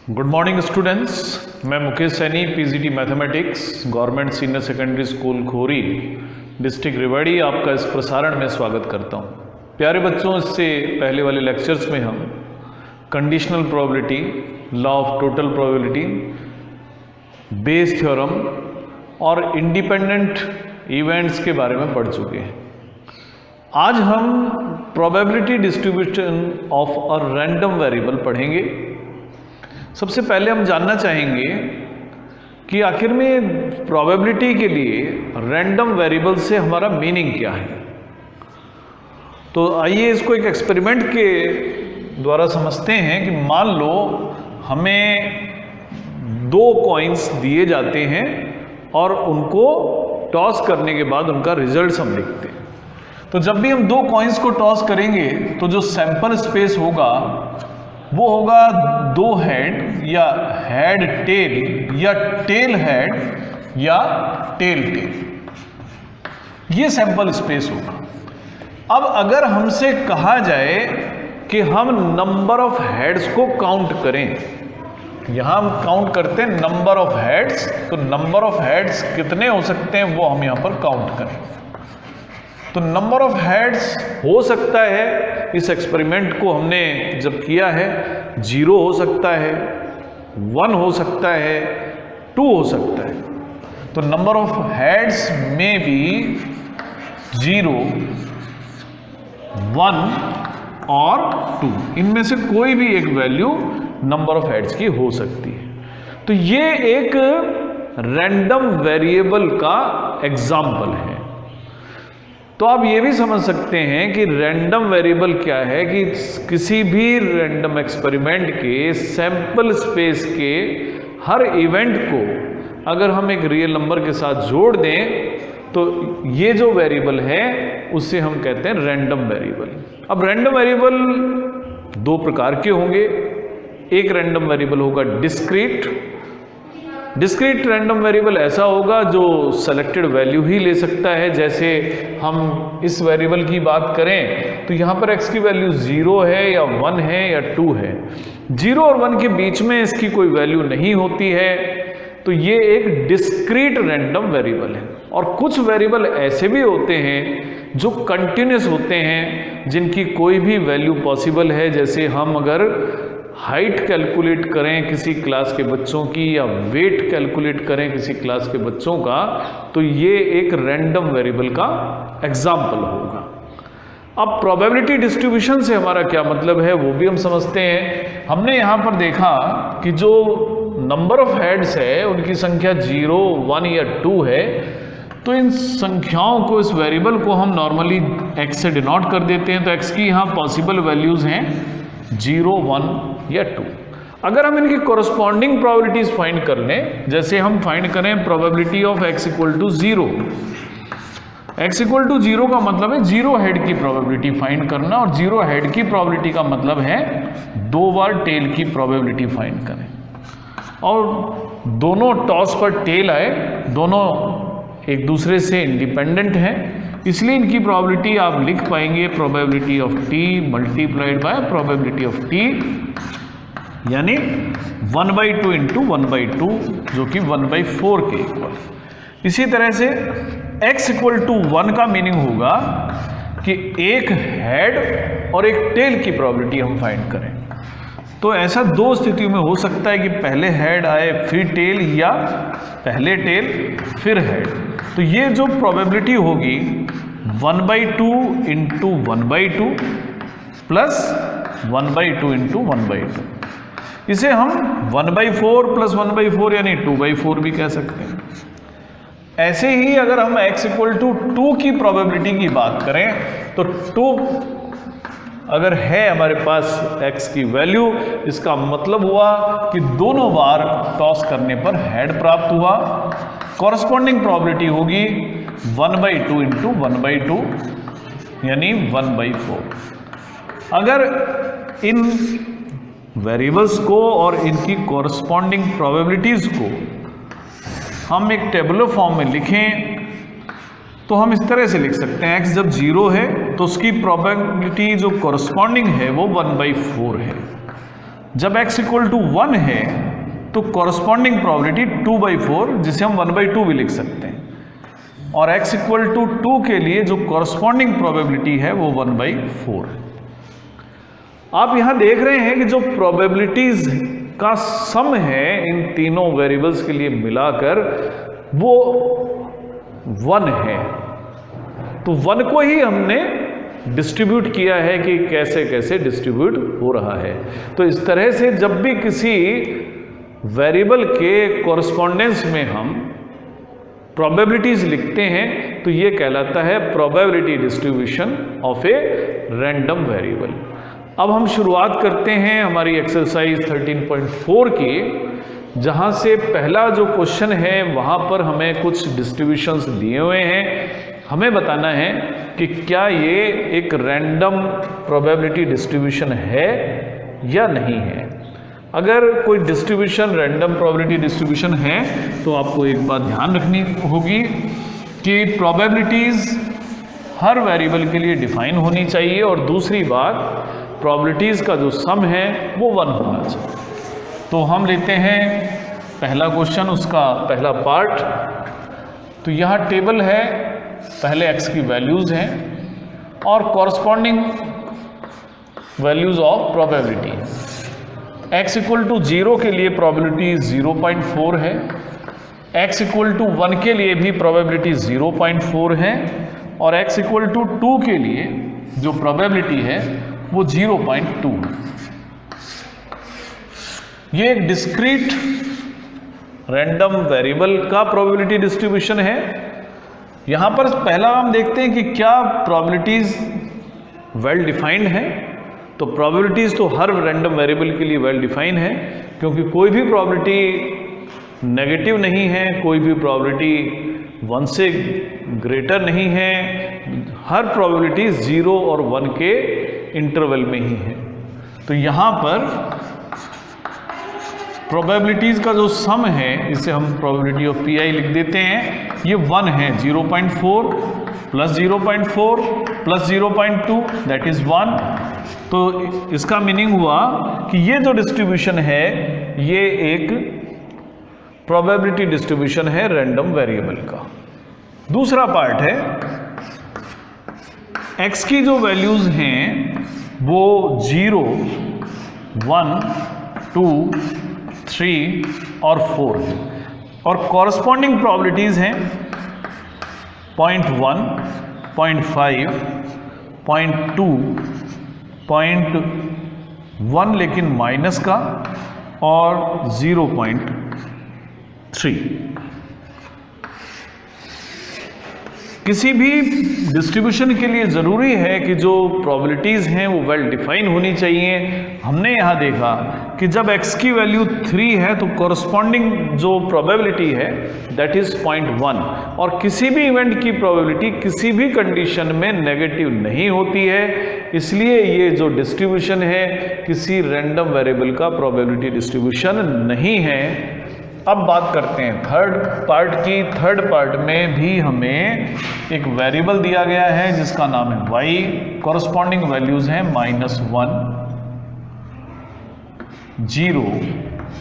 Good morning students, मैं Mukesh Saini, PGT mathematics, government senior secondary school Khori, district Rewari, आपका इस प्रसारण में स्वागत करता हूं। प्यारे बच्चों, इससे पहले वाले लेक्चर्स में हम conditional probability, law of total probability, Bayes theorem और इंडिपेंडेंट इवेंट्स के बारे में पढ़ चुके हैं। आज हम probability distribution of a random variable पढ़ेंगे। सबसे पहले हम जानना चाहेंगे कि आखिर में प्रोबेबिलिटी के लिए रैंडम वेरिएबल से हमारा मीनिंग क्या है। तो आइए इसको एक एक्सपेरिमेंट के द्वारा समझते हैं कि मान लो हमें दो कॉइन्स दिए जाते हैं और उनको टॉस करने के बाद उनका रिजल्ट हम लिखते हैं। तो जब भी हम दो कॉइन्स को टॉस करेंगे तो जो सैंपल स्पेस होगा वो होगा दो हेड या हेड टेल या टेल हेड या टेल टेल, ये सैंपल स्पेस होगा। अब अगर हमसे कहा जाए कि हम नंबर ऑफ हेड्स को काउंट करें, यहां हम काउंट करते हैं नंबर ऑफ हेड्स, तो नंबर ऑफ हेड्स कितने हो सकते हैं वो हम यहां पर काउंट करें। तो नंबर ऑफ हेड्स हो सकता है, इस एक्सपेरिमेंट को हमने जब किया है, 0 हो सकता है, 1 हो सकता है, 2 हो सकता है। तो नंबर ऑफ हेड्स में भी 0, 1 और 2, इनमें से कोई भी एक वैल्यू नंबर ऑफ हेड्स की हो सकती है। तो ये एक रैंडम वेरिएबल का एग्जाम्पल है। तो आप ये भी समझ सकते हैं कि रैंडम वेरिएबल क्या है कि किसी भी रैंडम एक्सपेरिमेंट के सैंपल स्पेस के हर इवेंट को अगर हम एक रियल नंबर के साथ जोड़ दें तो ये जो वेरिएबल है उससे हम कहते हैं रैंडम वेरिएबल। अब रैंडम वेरिएबल दो प्रकार के होंगे। एक रैंडम वेरिएबल होगा डिस्क्रीट। डिस्क्रीट रैंडम वेरिएबल ऐसा होगा जो सेलेक्टेड वैल्यू ही ले सकता है। जैसे हम इस वेरिएबल की बात करें तो यहाँ पर x की वैल्यू 0 है या 1 है या 2 है। 0 और 1 के बीच में इसकी कोई वैल्यू नहीं होती है। तो ये एक डिस्क्रीट रैंडम वेरिएबल है। और कुछ वेरिएबल ऐसे भी होते हैं जो कंटिन्यूस होते हैं, जिनकी कोई भी वैल्यू पॉसिबल है। जैसे हम अगर हाइट कैलकुलेट करें किसी क्लास के बच्चों की या वेट कैलकुलेट करें किसी क्लास के बच्चों का, तो ये एक रैंडम वेरिएबल का एग्जाम्पल होगा। अब प्रोबेबिलिटी डिस्ट्रीब्यूशन से हमारा क्या मतलब है वो भी हम समझते हैं। हमने यहाँ पर देखा कि जो नंबर ऑफ हेड्स है उनकी संख्या 0, 1 या 2 है। तो इन संख्याओं को, इस वेरिएबल को हम नॉर्मली x से डिनोट कर देते हैं। तो x की यहाँ पॉसिबल वैल्यूज़ हैं 0, 1 या 2। अगर हम इनकी कोरस्पॉन्डिंग प्रोबेबिलिटीज फाइंड कर लें, जैसे हम फाइंड करें probability of x equal to 0। x equal to 0 का मतलब है 0 हेड की प्रोबेबिलिटी फाइंड करना, और 0 हेड की प्रोबेबिलिटी का मतलब है 2 बार टेल की प्रोबेबिलिटी फाइंड करें। और दोनों टॉस पर टेल आए, दोनों एक दूसरे से इंडिपेंडेंट हैं, इसलिए इनकी प्रोबेबिलिटी आप लिख पाएंगे probability of t multiplied by probability of t, यानी 1/2 इंटू 1/2, जो कि 1/4 के इक्वल। इसी तरह से x इक्वल टू 1 का मीनिंग होगा कि एक हेड और एक टेल की प्रोबेबिलिटी हम फाइंड करें। तो ऐसा दो स्थितियों में हो सकता है कि पहले हेड आए फिर टेल, या पहले टेल फिर हेड। तो ये जो प्रोबेबिलिटी होगी 1/2 इंटू 1/2 प्लस 1/2 इंटू 1/2, इसे हम 1/4 प्लस 1/4 यानी 2/4 भी कह सकते हैं। ऐसे ही अगर हम x इक्वल टू 2 की प्रोबेबिलिटी की बात करें तो 2 अगर है hamaरे पास x की वैल्यू, इसका मतलब हुआ कि दोनों बार टॉस करने पर हेड प्राप्त हुआ। कॉरस्पॉन्डिंग प्रोबेबिलिटी होगी 1/2 इंटू 1/2 यानी 1/4। अगर इन वेरिएबल्स को और इनकी कॉरस्पॉन्डिंग प्रोबेबिलिटीज को हम एक टेबुलर फॉर्म में लिखें तो हम इस तरह से लिख सकते हैं, x जब 0 है तो उसकी प्रोबेबिलिटी जो कॉरस्पॉन्डिंग है वो 1/4 है। जब x इक्वल टू 1 है तो कॉरस्पॉन्डिंग प्रोबेबिलिटी 2/4, जिसे हम 1/2 भी लिख सकते हैं, और x इक्वल टू 2 के लिए जो कॉरस्पॉन्डिंग प्रोबेबिलिटी है वो 1/4 है। आप यहां देख रहे हैं कि जो प्रोबेबिलिटीज का सम है इन तीनों वेरिएबल्स के लिए मिलाकर वो 1 है। तो 1 को ही हमने डिस्ट्रीब्यूट किया है कि कैसे कैसे डिस्ट्रीब्यूट हो रहा है। तो इस तरह से जब भी किसी वेरिएबल के कॉरस्पॉन्डेंस में हम प्रोबेबिलिटीज लिखते हैं तो ये कहलाता है probability distribution of a random variable. अब हम शुरुआत करते हैं हमारी एक्सरसाइज 13.4 की, जहां से पहला जो क्वेश्चन है वहां पर हमें कुछ डिस्ट्रीब्यूशंस दिए हुए हैं। हमें बताना है कि क्या ये एक रैंडम प्रोबेबिलिटी डिस्ट्रीब्यूशन है या नहीं है। अगर कोई डिस्ट्रीब्यूशन रैंडम प्रोबेबिलिटी डिस्ट्रीब्यूशन है तो आपको एक बात ध्यान रखनी होगी कि प्रोबेबिलिटीज हर वेरिएबल के लिए डिफाइन होनी चाहिए, और दूसरी बात प्रोबेबिलिटीज का जो सम है वो 1 होना चाहिए। तो हम लेते हैं पहला क्वेश्चन, उसका पहला पार्ट। तो यहाँ टेबल है, पहले x की वैल्यूज हैं और corresponding values of probability. x equal to 0 के लिए प्रोबेबिलिटी 0.4 है, x इक्वल टू 1 के लिए भी प्रोबेबिलिटी 0.4 है, और x इक्वल टू 2 के लिए जो प्रोबेबिलिटी है वो 0.2। ये एक डिस्क्रीट रैंडम वेरिएबल का प्रोबेबिलिटी डिस्ट्रीब्यूशन है। यहां पर पहला हम देखते हैं कि क्या प्रोबेबिलिटीज वेल डिफाइंड है। तो प्रोबेबिलिटीज तो हर रैंडम वेरिएबल के लिए वेल डिफाइंड है, क्योंकि कोई भी प्रोबेबिलिटी नेगेटिव नहीं है, कोई भी प्रोबेबिलिटी 1 से ग्रेटर नहीं है। हर प्रोबेबिलिटी 0 और 1 के इंटरवल में ही है। तो यहां पर प्रोबेबिलिटीज का जो सम है इसे हम प्रोबेबिलिटी ऑफ पी आई लिख देते हैं। ये 1 है, 0.4 प्लस 0.4 प्लस 0.2 दैट इज 1। तो इसका मीनिंग हुआ कि ये जो डिस्ट्रीब्यूशन है ये एक प्रोबेबिलिटी डिस्ट्रीब्यूशन है रैंडम वेरिएबल का। दूसरा पार्ट है, x की जो वैल्यूज हैं वो 0, 1, 2, 3 और 4 है, और कॉरस्पॉन्डिंग प्रोबेबिलिटीज हैं 0.1, 0.5, 0.2, 0.1 लेकिन माइनस का, और 0.3। किसी भी डिस्ट्रीब्यूशन के लिए ज़रूरी है कि जो प्रोबेबिलिटीज़ हैं वो वेल डिफाइन होनी चाहिए। हमने यहाँ देखा कि जब x की वैल्यू 3 है तो कॉरस्पॉन्डिंग जो प्रोबेबिलिटी है दैट इज़ 0.1, और किसी भी इवेंट की प्रोबेबिलिटी किसी भी कंडीशन में नेगेटिव नहीं होती है। इसलिए ये जो डिस्ट्रीब्यूशन है किसी रैंडम वेरिएबल का प्रोबेबिलिटी डिस्ट्रीब्यूशन नहीं है। अब बात करते हैं थर्ड पार्ट की। थर्ड पार्ट में भी हमें एक वेरिएबल दिया गया है जिसका नाम है y, कॉरस्पॉन्डिंग वैल्यूज हैं -1, 0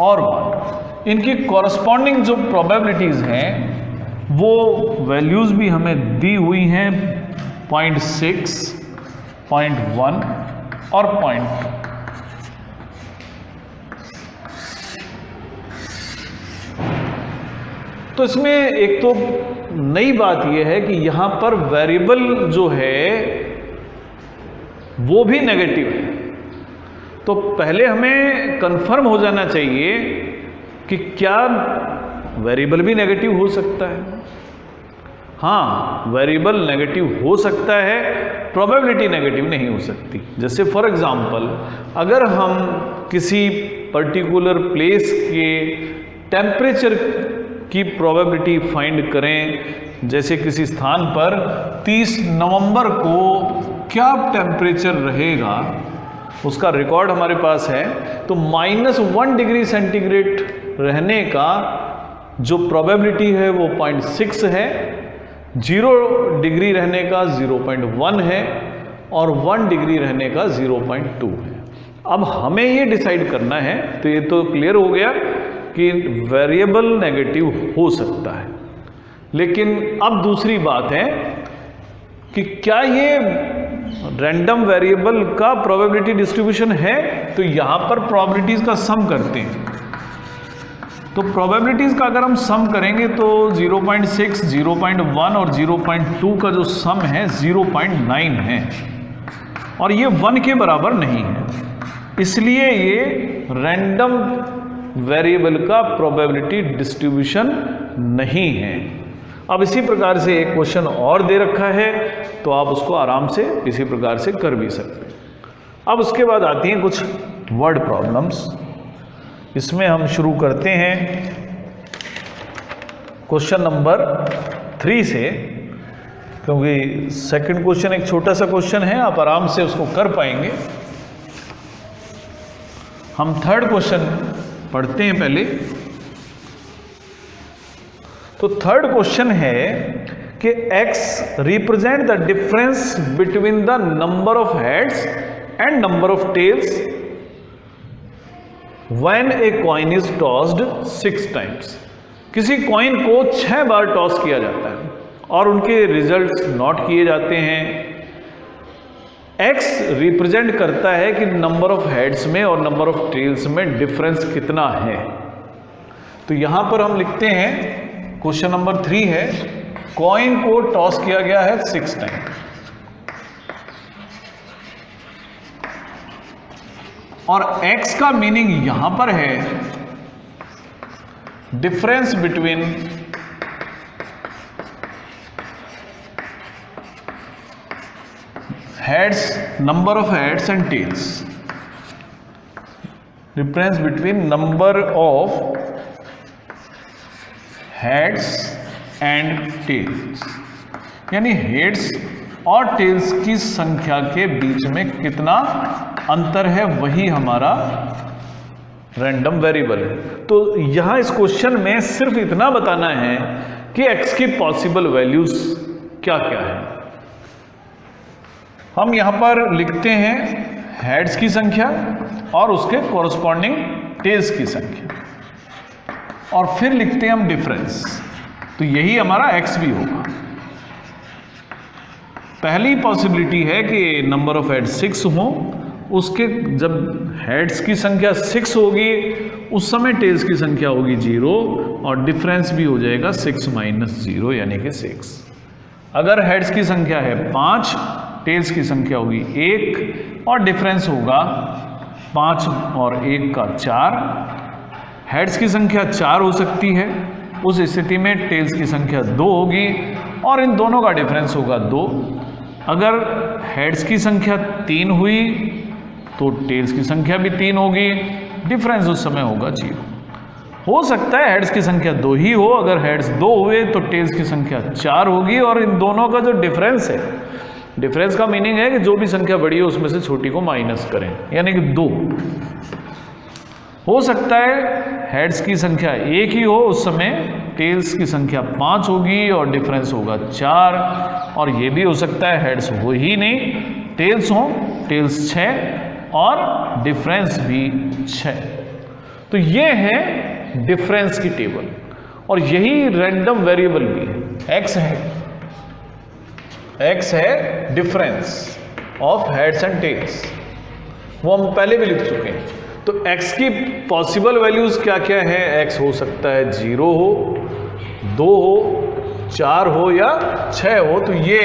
और 1। इनकी कॉरस्पॉन्डिंग जो प्रोबेबिलिटीज हैं वो वैल्यूज भी हमें दी हुई हैं 0.6, 0.1 और 0.2। तो इसमें एक तो नई बात यह है कि यहां पर वेरिएबल जो है वो भी नेगेटिव है। तो पहले हमें कंफर्म हो जाना चाहिए कि क्या वेरिएबल भी नेगेटिव हो सकता है। हाँ, वेरिएबल नेगेटिव हो सकता है, प्रोबेबिलिटी नेगेटिव नहीं हो सकती। जैसे फॉर एग्जांपल अगर हम किसी पर्टिकुलर प्लेस के टेम्परेचर की प्रोबेबिलिटी फाइंड करें, जैसे किसी स्थान पर 30 नवंबर को क्या टेम्परेचर रहेगा उसका रिकॉर्ड हमारे पास है, तो -1 डिग्री सेंटीग्रेड रहने का जो प्रोबेबिलिटी है वो 0.6 है, 0 डिग्री रहने का 0.1 है और 1 डिग्री रहने का 0.2 है। अब हमें ये डिसाइड करना है, तो ये तो क्लियर हो गया कि वेरिएबल नेगेटिव हो सकता है, लेकिन अब दूसरी बात है कि क्या ये रैंडम वेरिएबल का प्रोबेबिलिटी डिस्ट्रीब्यूशन है। तो यहां पर प्रोबेबिलिटीज का सम करते हैं, तो प्रोबेबिलिटीज का अगर हम सम करेंगे तो 0.6, 0.1 और 0.2 का जो सम है 0.9 है, और ये 1 के बराबर नहीं है, इसलिए ये रैंडम वेरिएबल का प्रोबेबिलिटी डिस्ट्रीब्यूशन नहीं है। अब इसी प्रकार से एक क्वेश्चन और दे रखा है, तो आप उसको आराम से इसी प्रकार से कर भी सकते हैं। अब उसके बाद आती हैं कुछ वर्ड प्रॉब्लम्स। इसमें हम शुरू करते हैं क्वेश्चन नंबर 3 से, क्योंकि सेकंड क्वेश्चन एक छोटा सा क्वेश्चन है, आप आराम से उसको कर पाएंगे। हम थर्ड क्वेश्चन पढ़ते हैं पहले। तो थर्ड क्वेश्चन है कि x represent the difference between the number of heads and number of tails when a coin is tossed 6 times. किसी कॉइन को 6 बार टॉस किया जाता है और उनके रिजल्ट्स नोट किए जाते हैं। x रिप्रेजेंट करता है कि नंबर ऑफ हेड्स में और नंबर ऑफ टेल्स में डिफरेंस कितना है। तो यहां पर हम लिखते हैं, क्वेश्चन नंबर 3 है, कॉइन को टॉस किया गया है 6 टाइम, और x का मीनिंग यहां पर है difference between heads, number of heads and tails, difference between number of heads and tails, यानी हेड्स और टेल्स की संख्या के बीच में कितना अंतर है, वही हमारा रैंडम वेरिएबल है। तो यहां इस क्वेश्चन में सिर्फ इतना बताना है कि x की पॉसिबल वैल्यूज क्या क्या है। हम यहां पर लिखते हैं हेड्स की संख्या और उसके कॉरस्पॉन्डिंग टेल्स की संख्या, और फिर लिखते हैं हम डिफरेंस, तो यही हमारा x भी होगा। पहली पॉसिबिलिटी है कि नंबर ऑफ हेड्स 6 हो, उसके जब हेड्स की संख्या 6 होगी उस समय टेल्स की संख्या होगी 0, और डिफरेंस भी हो जाएगा 6 - 0 यानी कि 6। अगर हेड्स की संख्या है 5, टेल्स की संख्या होगी 1 और डिफरेंस होगा 5 और 1 का 4। हेड्स की संख्या 4 हो सकती है, उस स्थिति में टेल्स की संख्या 2 होगी और इन दोनों का डिफरेंस होगा 2। अगर हेड्स की संख्या 3 हुई तो टेल्स की संख्या भी 3 होगी, डिफरेंस उस समय होगा 0। हो सकता है हेड्स की संख्या 2 ही हो, अगर हेड्स 2 हुए तो टेल्स की संख्या 4 होगी, और इन दोनों का जो डिफरेंस है, डिफरेंस का मीनिंग है कि जो भी संख्या बड़ी है उसमें से छोटी को माइनस करें, यानी कि 2। हो सकता है हेड्स की संख्या 1 ही हो, उस समय टेल्स की संख्या 5 होगी और डिफरेंस होगा 4, और ये भी हो सकता है हेड्स हो ही नहीं, टेल्स हो, टेल्स 6 और डिफरेंस भी 6। तो ये है डिफरेंस की टेबल, और यही रैंडम वेरिएबल भी है। x है difference of heads and tails, वो हम पहले भी लिख चुके हैं। तो x की पॉसिबल वैल्यूज क्या क्या है? x हो सकता है 0 हो, 2 हो, 4 हो या 6 हो। तो ये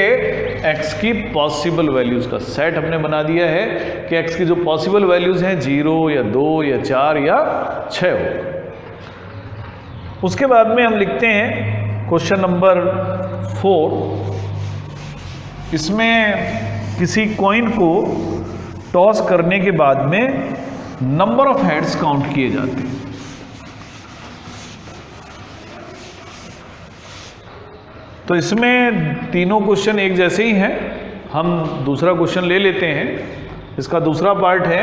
x की पॉसिबल वैल्यूज का सेट हमने बना दिया है कि x की जो पॉसिबल वैल्यूज हैं 0 या 2 या 4 या 6 हो। उसके बाद में हम लिखते हैं क्वेश्चन नंबर 4। इसमें किसी कॉइन को टॉस करने के बाद में नंबर ऑफ हेड्स काउंट किए जाते हैं। तो इसमें तीनों क्वेश्चन एक जैसे ही हैं। हम दूसरा क्वेश्चन ले लेते हैं। इसका दूसरा पार्ट है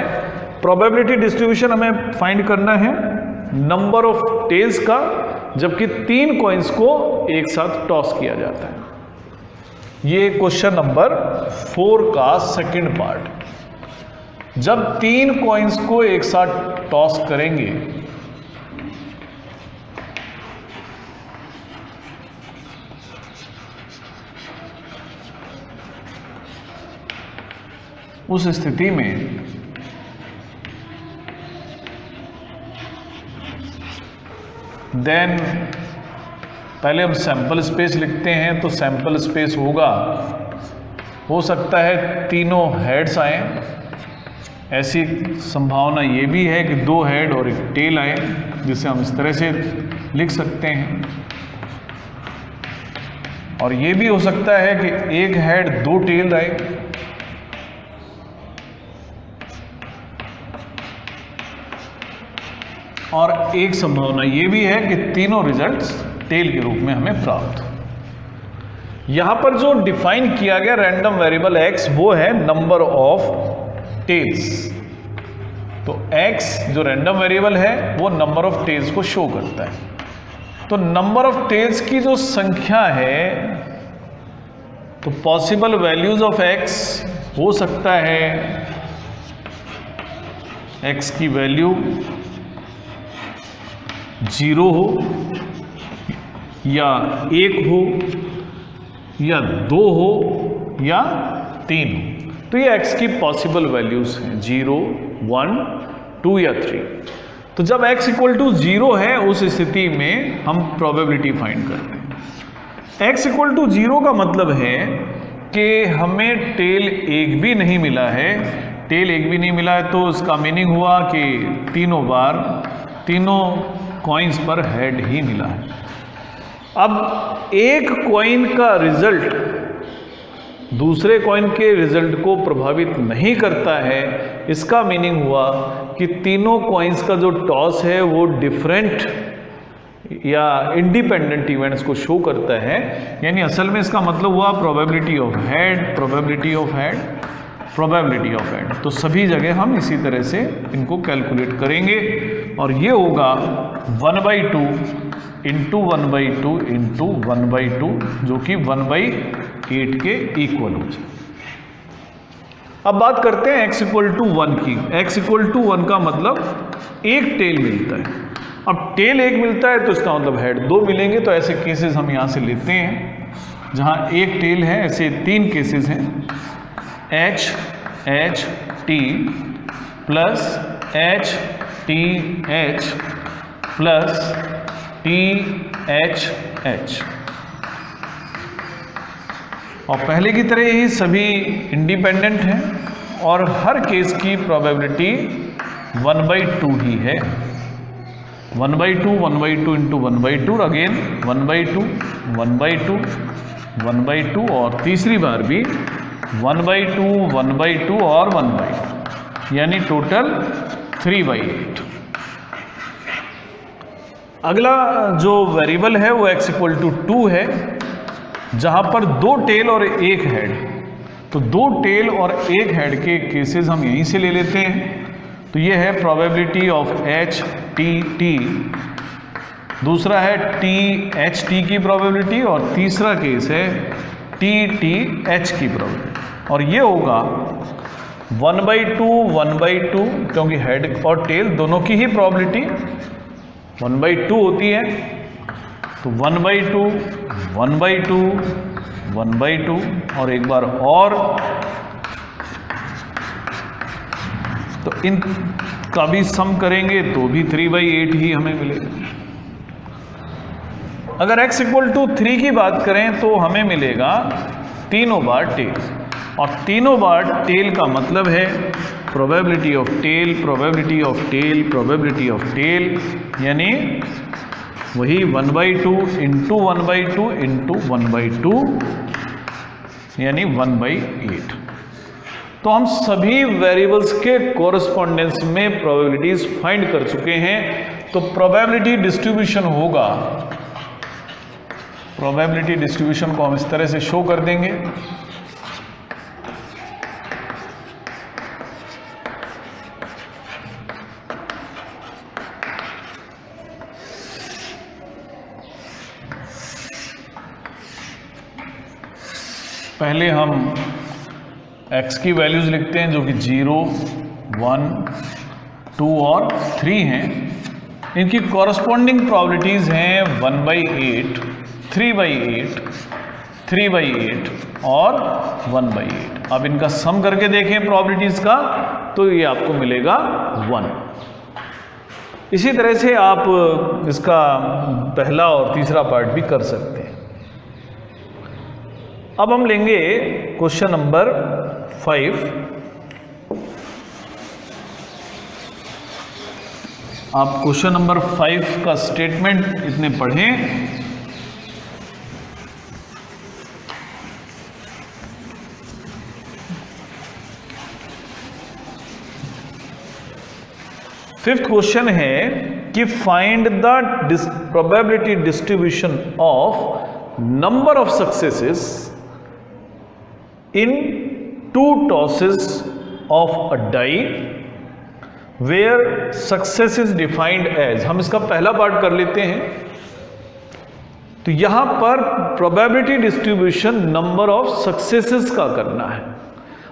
प्रोबेबिलिटी डिस्ट्रीब्यूशन। हमें फाइंड करना है नंबर ऑफ टेल्स का, जबकि 3 कॉइन्स को एक साथ टॉस किया जाता है। ये क्वेश्चन नंबर 4 का सेकंड पार्ट। जब 3 कॉइन्स को एक साथ टॉस करेंगे उस स्थिति में देन पहले हम सैंपल स्पेस लिखते हैं, तो सैंपल स्पेस होगा, हो सकता है तीनों हेड्स आए, ऐसी संभावना ये भी है कि 2 हेड और एक टेल आए, जिसे हम इस तरह से लिख सकते हैं। और ये भी हो सकता है कि 1 हेड 2 टेल आए। और एक संभावना ये भी है कि तीनों रिजल्ट्स टेल के रूप में हमें प्राप्त हो। यहां पर जो डिफाइन किया गया रैंडम वेरिएबल x वो है नंबर ऑफ टेल्स। तो x जो रैंडम वेरिएबल है वो नंबर ऑफ टेल्स को शो करता है। तो नंबर ऑफ टेल्स की जो संख्या है, तो पॉसिबल वैल्यूज ऑफ x हो सकता है x की वैल्यू 0 हो या 1 हो या 2 हो या 3 हो। तो ये x की पॉसिबल वैल्यूज हैं 0, 1, 2 या 3। तो जब x इक्वल टू 0 है उस स्थिति में हम प्रोबेबिलिटी फाइंड करते हैं। x इक्वल टू 0 का मतलब है कि हमें टेल 1 भी नहीं मिला है। टेल 1 भी नहीं मिला है तो इसका मीनिंग हुआ कि तीनों बार तीनों कॉइन्स पर हेड ही मिला है। अब एक कॉइन का रिजल्ट दूसरे कॉइन के रिजल्ट को प्रभावित नहीं करता है। इसका मीनिंग हुआ कि तीनों कॉइन्स का जो टॉस है वो डिफरेंट या इंडिपेंडेंट इवेंट्स को शो करता है। यानी असल में इसका मतलब हुआ probability of head, probability of head, probability of head. तो सभी जगह हम इसी तरह से इनको कैलकुलेट करेंगे और ये होगा 1/2 इंटू 1/2 इंटू 1/2 जो कि 1/8 के इक्वल हो जाए। अब बात करते हैं x इक्वल टू 1 की। x इक्वल टू 1 का मतलब एक टेल मिलता है। अब टेल 1 मिलता है तो इसका मतलब हेड 2 मिलेंगे। तो ऐसे केसेस हम यहाँ से लेते हैं जहाँ एक टेल है। ऐसे 3 केसेस हैं, h h t plus h t h plus t h h। और पहले की तरह ही सभी इंडिपेंडेंट हैं और हर केस की प्रोबेबिलिटी 1/2 ही है। 1/2 1/2 इंटू 1/2 अगेन 1/2 1/2 1/2 और तीसरी बार भी 1/2 1/2 और 1/2 यानी टोटल 3/8। अगला जो वेरिएबल है वो x इक्वल टू 2 है जहां पर 2 टेल और 1 हेड। तो 2 टेल और 1 हेड के केसेस हम यहीं से ले लेते हैं। तो ये है probability of h t t, दूसरा है t h t की प्रोबेबिलिटी और तीसरा केस है t t h की प्रोबेबिलिटी। और ये होगा 1/2 1/2 क्योंकि हेड और टेल दोनों की ही प्रोबेबिलिटी 1/2 होती है। तो 1/2 1/2 1/2 और एक बार और, तो इन का भी सम करेंगे तो भी 3/8 ही हमें मिलेगा। अगर x इक्वल टू 3 की बात करें तो हमें मिलेगा तीनों बार टेल। और तीनों बार टेल का मतलब है probability of tail, probability of tail, probability of tail, यानी वही 1/2 इंटू 1/2 इंटू 1/2 यानी 1/8। तो हम सभी वेरिएबल्स के कोरस्पॉन्डेंस में प्रोबेबिलिटीज फाइंड कर चुके हैं। तो प्रोबेबिलिटी डिस्ट्रीब्यूशन होगा, प्रोबेबिलिटी डिस्ट्रीब्यूशन को हम इस तरह से शो कर देंगे। पहले हम x की वैल्यूज लिखते हैं जो कि 0, 1, 2 और 3 हैं। इनकी कॉरस्पॉन्डिंग प्रोबेबिलिटीज़ हैं 1/8, 3/8, 3/8 और 1/8। अब इनका सम करके देखें प्रोबेबिलिटीज़ का, तो ये आपको मिलेगा 1। इसी तरह से आप इसका पहला और तीसरा पार्ट भी कर सकते हैं। अब हम लेंगे क्वेश्चन नंबर 5। आप क्वेश्चन नंबर 5 का स्टेटमेंट इतने पढ़ें। फिफ्थ क्वेश्चन है कि find the probability distribution of number of successes in 2 tosses of a die where success is defined as। हम इसका पहला पार्ट कर लेते हैं। तो यहां पर probability distribution number of successes का करना है।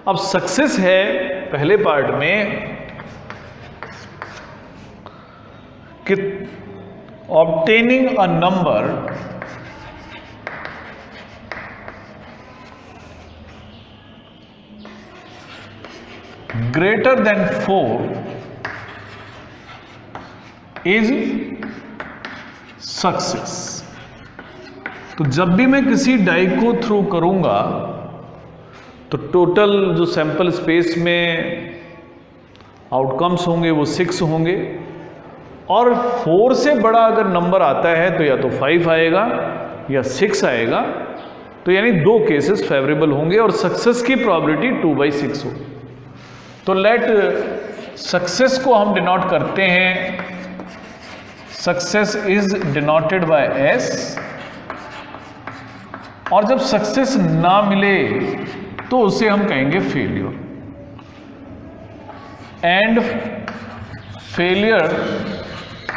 अब सक्सेस है पहले पार्ट में कि obtaining a number greater than 4 is success. तो जब भी मैं किसी डाई को थ्रो करूंगा तो टोटल जो सैंपल स्पेस में आउटकम्स होंगे वो 6 होंगे, और 4 से बड़ा अगर नंबर आता है तो या तो 5 आएगा या 6 आएगा। तो यानी 2 केसेस फेवरेबल होंगे और सक्सेस की प्रोबेबिलिटी 2/6 होगी। तो लेट सक्सेस को हम डिनोट करते हैं, success is denoted by S. और जब सक्सेस ना मिले तो उसे हम कहेंगे failure, and failure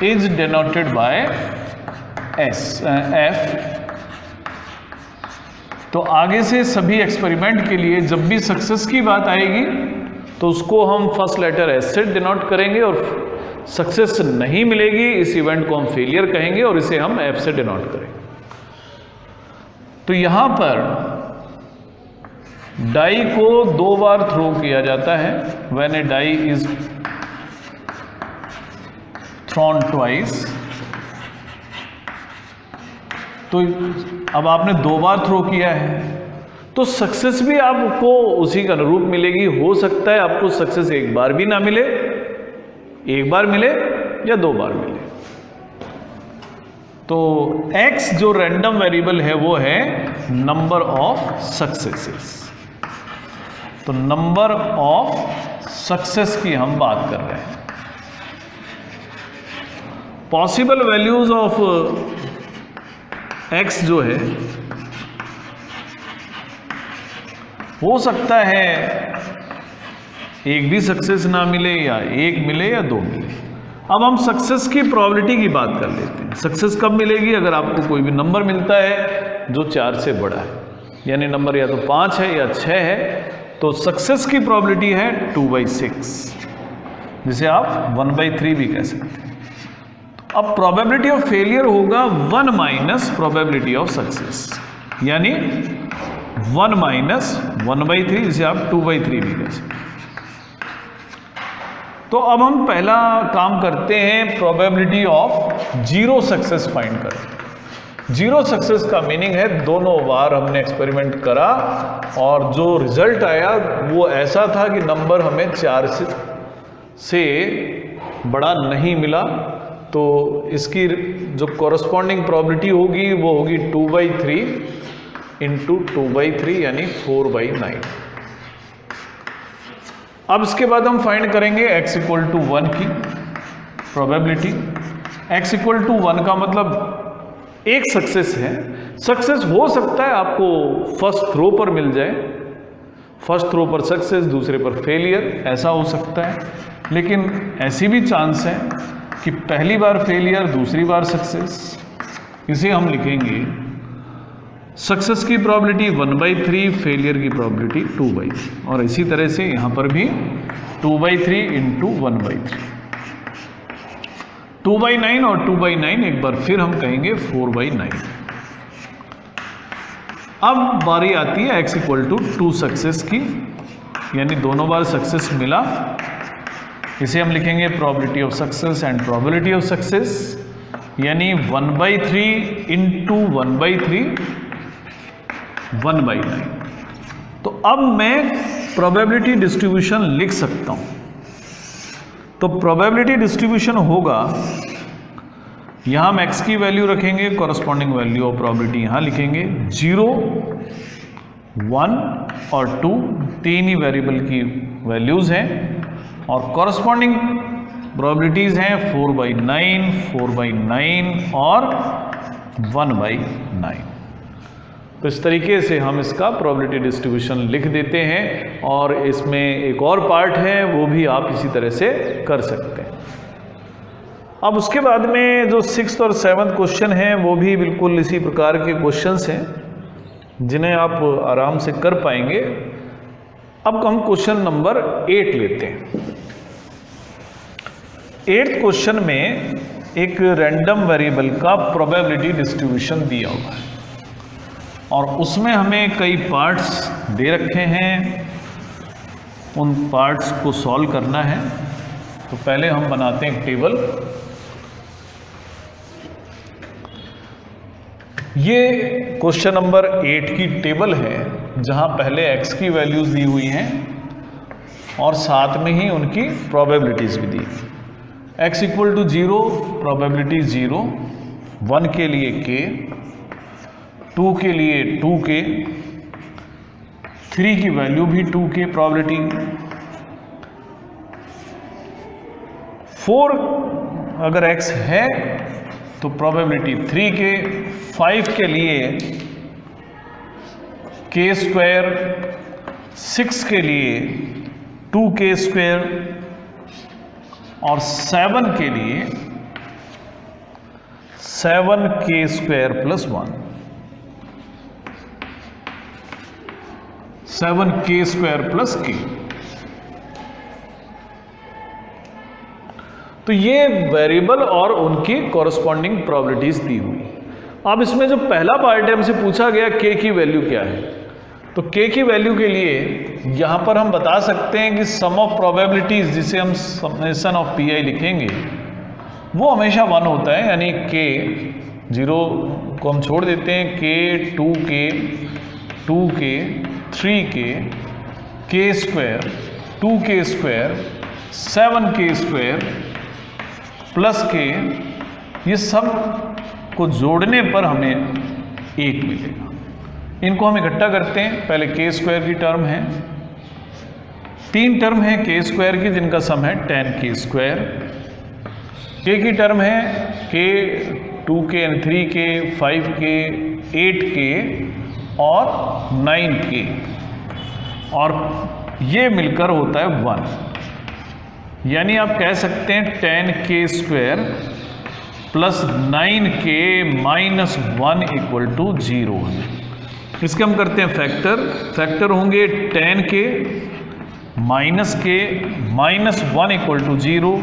is denoted by S F. तो आगे से सभी एक्सपेरिमेंट के लिए जब भी सक्सेस की बात आएगी तो उसको हम फर्स्ट लेटर एस से डिनोट करेंगे, और सक्सेस नहीं मिलेगी इस इवेंट को हम फेलियर कहेंगे और इसे हम एफ से डिनोट करेंगे। तो यहां पर डाई को 2 बार थ्रो किया जाता है। When a die is thrown twice. तो अब आपने 2 बार थ्रो किया है तो सक्सेस भी आपको उसी के अनुरूप मिलेगी। हो सकता है आपको सक्सेस एक बार भी ना मिले, एक बार मिले या 2 बार मिले। तो x जो रैंडम वेरिएबल है वो है नंबर ऑफ सक्सेसेस। तो नंबर ऑफ सक्सेस की हम बात कर रहे हैं। पॉसिबल वैल्यूज ऑफ x जो है हो सकता है एक भी सक्सेस ना मिले, या 1 मिले या 2 मिले। अब हम सक्सेस की प्रोबेबिलिटी की बात कर लेते हैं। सक्सेस कब मिलेगी? अगर आपको कोई भी नंबर मिलता है जो 4 से बड़ा है, यानी नंबर या तो 5 है या 6 है, तो सक्सेस की प्रोबेबिलिटी है 2/6, जिसे आप 1/3 भी कह सकते हैं। अब प्रोबेबिलिटी ऑफ फेलियर होगा 1 माइनस प्रोबेबिलिटी ऑफ सक्सेस, यानी 1 माइनस 1/3, जिसे आप 2/3 भी कह सकते हैं। तो अब हम पहला काम करते हैं, प्रोबेबिलिटी ऑफ 0 सक्सेस फाइंड करें। 0 सक्सेस का मीनिंग है दोनों बार हमने एक्सपेरिमेंट करा और जो रिजल्ट आया वो ऐसा था कि नंबर हमें 4 से बड़ा नहीं मिला। तो इसकी जो कॉरस्पॉन्डिंग प्रोबेबिलिटी होगी वो होगी 2/3 इंटू 2/3 यानी 4/9। अब इसके बाद हम फाइंड करेंगे x = 1 की प्रोबेबिलिटी। x = 1 का मतलब एक सक्सेस है। सक्सेस हो सकता है आपको फर्स्ट थ्रो पर मिल जाए, फर्स्ट थ्रो पर सक्सेस, दूसरे पर फेलियर, ऐसा हो सकता है। लेकिन ऐसी भी चांस है कि पहली बार फेलियर, दूसरी बार सक्सेस। इसे हम लिखेंगे सक्सेस की प्रोबेबिलिटी 1/3, फेलियर की प्रोबेबिलिटी 2/3, और इसी तरह से यहाँ पर भी 2/3 इंटू 1/3, 2/9 और 2/9, एक बार फिर हम कहेंगे 4/9। अब बारी आती है x = 2 सक्सेस की, यानी दोनों बार सक्सेस मिला, इसे हम लिखेंगे probability of success and probability of success, यानी 1/3 इंटू 1/3, 1/9। तो अब मैं प्रोबेबिलिटी डिस्ट्रीब्यूशन लिख सकता हूं। तो प्रोबेबिलिटी डिस्ट्रीब्यूशन होगा, यहां हम x की वैल्यू रखेंगे, कॉरस्पॉन्डिंग वैल्यू ऑफ प्रोबेबिलिटी यहां लिखेंगे, 0, 1 और 2 तीन ही वेरिएबल की वैल्यूज हैं, और कॉरस्पॉन्डिंग प्रोबेबिलिटीज हैं 4/9, 4/9 और 1/9। तो इस तरीके से हम इसका प्रोबेबिलिटी डिस्ट्रीब्यूशन लिख देते हैं, और इसमें एक और पार्ट है वो भी आप इसी तरह से कर सकते हैं। अब उसके बाद में जो 6th और 7th क्वेश्चन हैं वो भी बिल्कुल इसी प्रकार के क्वेश्चंस हैं जिन्हें आप आराम से कर पाएंगे। अब हम क्वेश्चन नंबर 8 लेते हैं। 8th क्वेश्चन में एक रैंडम वेरिएबल का प्रोबेबिलिटी डिस्ट्रीब्यूशन दिया हुआ है, और उसमें हमें कई पार्ट्स दे रखे हैं, उन पार्ट्स को सॉल्व करना है। तो पहले हम बनाते हैं एक टेबल। ये क्वेश्चन नंबर 8 की टेबल है, जहां पहले x की वैल्यूज दी हुई हैं और साथ में ही उनकी प्रोबेबिलिटीज भी दी। x = 0, प्रोबेबिलिटी 0, 1 के लिए k, 2 के लिए 2k, 3 की वैल्यू भी 2k प्रोबेबिलिटी, 4 अगर x है तो प्रोबेबिलिटी 3k, 5 के लिए k², 6 के लिए 2k², और 7 के लिए 7k² + 1, 7k² + k। तो ये वेरिएबल और उनकी कॉरस्पॉन्डिंग प्रोबेबिलिटीज दी हुई। अब इसमें जो पहला पार्ट है, हमसे पूछा गया k की वैल्यू क्या है। तो k की वैल्यू के लिए यहां पर हम बता सकते हैं कि सम ऑफ प्रोबेबिलिटीज, जिसे हम समेशन ऑफ pi लिखेंगे, वो हमेशा 1 होता है, यानी k 0 को हम छोड़ देते हैं, k, 2k, 2k, 3k, k², 2k², 7k² + k, ये सब को जोड़ने पर हमें 1 मिलेगा। इनको हम इकट्ठा करते हैं। पहले k² की टर्म है, 3 टर्म है k² की, जिनका सम है 10k²। k की टर्म है k, 2k and 3k, 5k, 8k और 9k, और ये मिलकर होता है 1। यानी आप कह सकते हैं 10k² + 9k - 1 = 0 है। इसके हम करते हैं फैक्टर होंगे 10k - k - 1 = 0।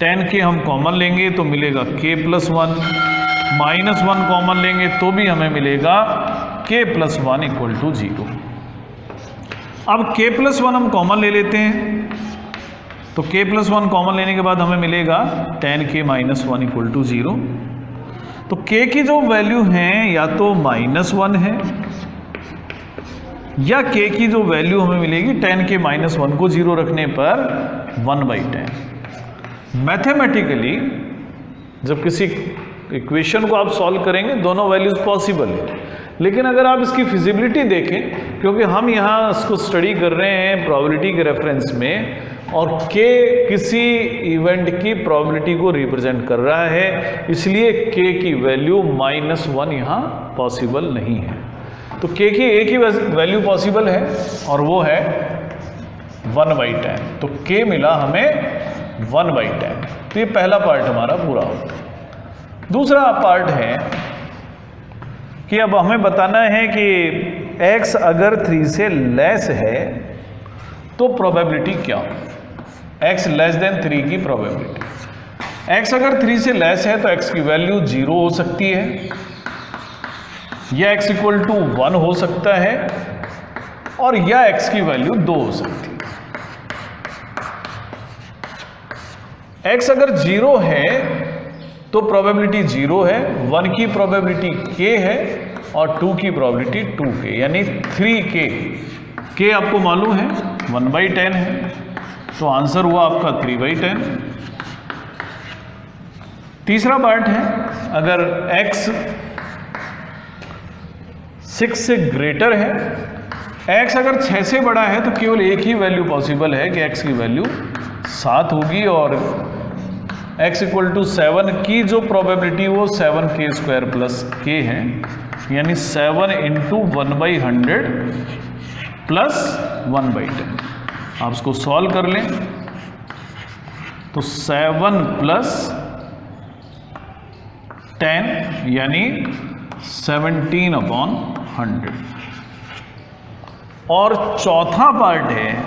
10k हम कॉमन लेंगे तो मिलेगा k + 1, -1 कॉमन लेंगे तो भी हमें मिलेगा k + 1 = 0। अब k + 1 हम कॉमन ले लेते हैं, तो k + 1 कॉमन लेने के बाद हमें मिलेगा 10k - 1 = 0। तो k की जो वैल्यू है या तो -1 है, या k की जो वैल्यू हमें मिलेगी 10k - 1 को 0 रखने पर 1/10। मैथमेटिकली जब किसी इक्वेशन को आप सॉल्व करेंगे, दोनों वैल्यूज पॉसिबल है, लेकिन अगर आप इसकी फिजिबिलिटी देखें, क्योंकि हम यहाँ इसको स्टडी कर रहे हैं प्रोबेबिलिटी के रेफरेंस में, और k किसी इवेंट की प्रोबेबिलिटी को रिप्रेजेंट कर रहा है, इसलिए k की वैल्यू -1 यहाँ पॉसिबल नहीं है। तो k की एक ही वैल्यू पॉसिबल है, और वो है 1/10। तो k मिला हमें 1/10। तो ये पहला पार्ट हमारा पूरा होता है। दूसरा पार्ट है कि अब हमें बताना है कि x अगर 3 से लेस है तो प्रोबेबिलिटी क्या, x लेस देन 3 की प्रोबेबिलिटी। x अगर 3 से लेस है तो x की वैल्यू 0 हो सकती है या x इक्वल टू 1 हो सकता है और या x की वैल्यू 2 हो सकती है। x अगर 0 है तो प्रोबेबिलिटी 0 है, 1 की प्रोबेबिलिटी k है और 2 की प्रोबेबिलिटी 2k, यानी 3k। k आपको मालूम है 1/10 है, तो आंसर हुआ आपका 3/10। तीसरा पार्ट है, अगर x 6 से ग्रेटर है, x अगर 6 से बड़ा है तो केवल एक ही वैल्यू पॉसिबल है कि x की वैल्यू 7 होगी और x इक्वल टू 7 की जो प्रोबेबिलिटी वो 7k² प्लस k है, यानी 7 इंटू 1/100 प्लस 1/10। आप इसको सॉल्व कर लें तो 7 प्लस 10 यानी 17/100। और चौथा पार्ट है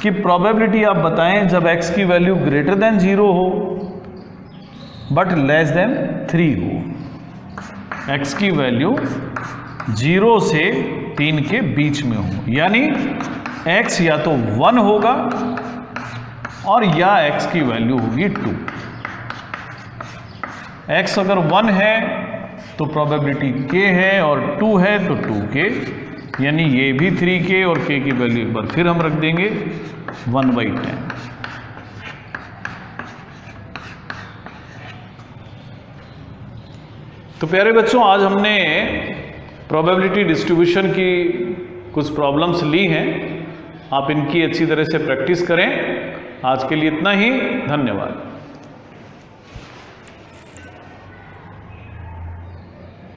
कि प्रोबेबिलिटी आप बताएं जब x की वैल्यू ग्रेटर देन 0 हो बट लेस देन 3 हो। x की वैल्यू 0 से 3 के बीच में हो, यानी x या तो 1 होगा और या x की वैल्यू होगी 2। x अगर 1 है तो प्रोबेबिलिटी k है और 2 है तो 2k, यानी ये भी 3k और k की वैल्यू एक बार फिर हम रख देंगे 1/10। तो प्यारे बच्चों, आज हमने प्रोबेबिलिटी डिस्ट्रीब्यूशन की कुछ प्रॉब्लम्स ली हैं। आप इनकी अच्छी तरह से प्रैक्टिस करें। आज के लिए इतना ही, धन्यवाद।